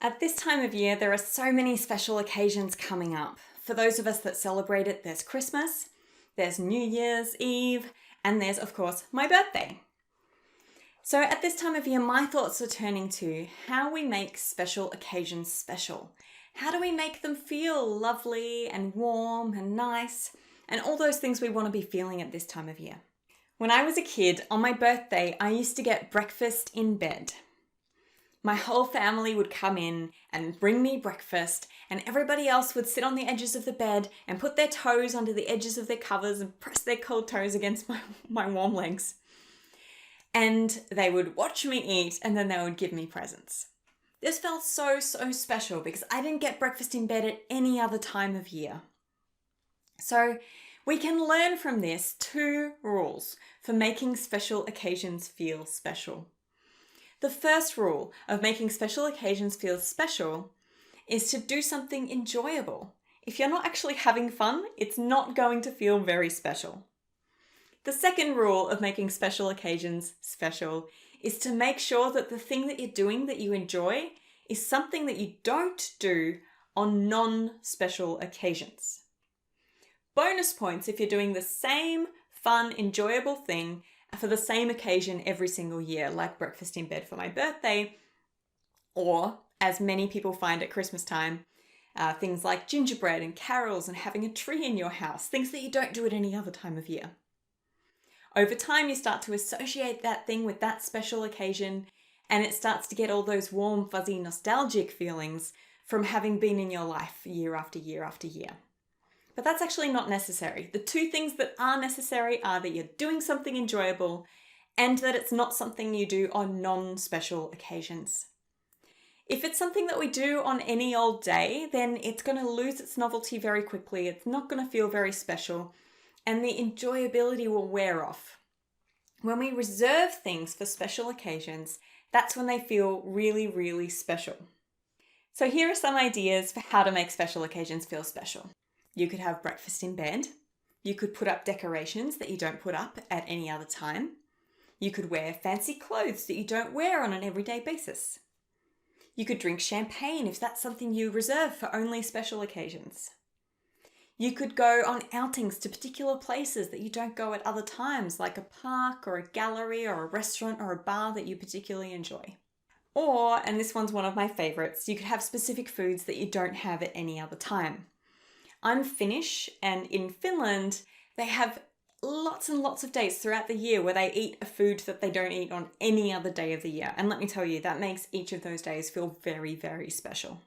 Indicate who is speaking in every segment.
Speaker 1: At this time of year, there are so many special occasions coming up. For those of us that celebrate it, there's Christmas, there's New Year's Eve, and there's, of course, my birthday. So at this time of year, my thoughts are turning to how we make special occasions special. How do we make them feel lovely and warm and nice, and all those things we want to be feeling at this time of year? When I was a kid, on my birthday, I used to get breakfast in bed. My whole family would come in and bring me breakfast, and everybody else would sit on the edges of the bed and put their toes under the edges of their covers and press their cold toes against my warm legs. And they would watch me eat, and then they would give me presents. This felt so special because I didn't get breakfast in bed at any other time of year. So we can learn from this 2 rules for making special occasions feel special. The first rule of making special occasions feel special is to do something enjoyable. If you're not actually having fun, it's not going to feel very special. The second rule of making special occasions special is to make sure that the thing that you're doing that you enjoy is something that you don't do on non-special occasions. Bonus points if you're doing the same fun, enjoyable thing for the same occasion every single year, like breakfast in bed for my birthday, or as many people find at Christmas time, things like gingerbread and carols and having a tree in your house, things that you don't do at any other time of year. Over time, you start to associate that thing with that special occasion, and it starts to get all those warm, fuzzy, nostalgic feelings from having been in your life year after year after year. But that's actually not necessary. The 2 things that are necessary are that you're doing something enjoyable and that it's not something you do on non-special occasions. If it's something that we do on any old day, then it's going to lose its novelty very quickly. It's not going to feel very special, and the enjoyability will wear off. When we reserve things for special occasions, that's when they feel really special. So here are some ideas for how to make special occasions feel special. You could have breakfast in bed. You could put up decorations that you don't put up at any other time. You could wear fancy clothes that you don't wear on an everyday basis. You could drink champagne if that's something you reserve for only special occasions. You could go on outings to particular places that you don't go at other times, like a park or a gallery or a restaurant or a bar that you particularly enjoy. Or, and this one's one of my favorites, you could have specific foods that you don't have at any other time. I'm Finnish, and in Finland, they have lots and lots of days throughout the year where they eat a food that they don't eat on any other day of the year. And let me tell you, that makes each of those days feel very special.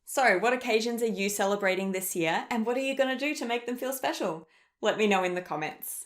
Speaker 1: So, what occasions are you celebrating this year, and what are you going to do to make them feel special? Let me know in the comments.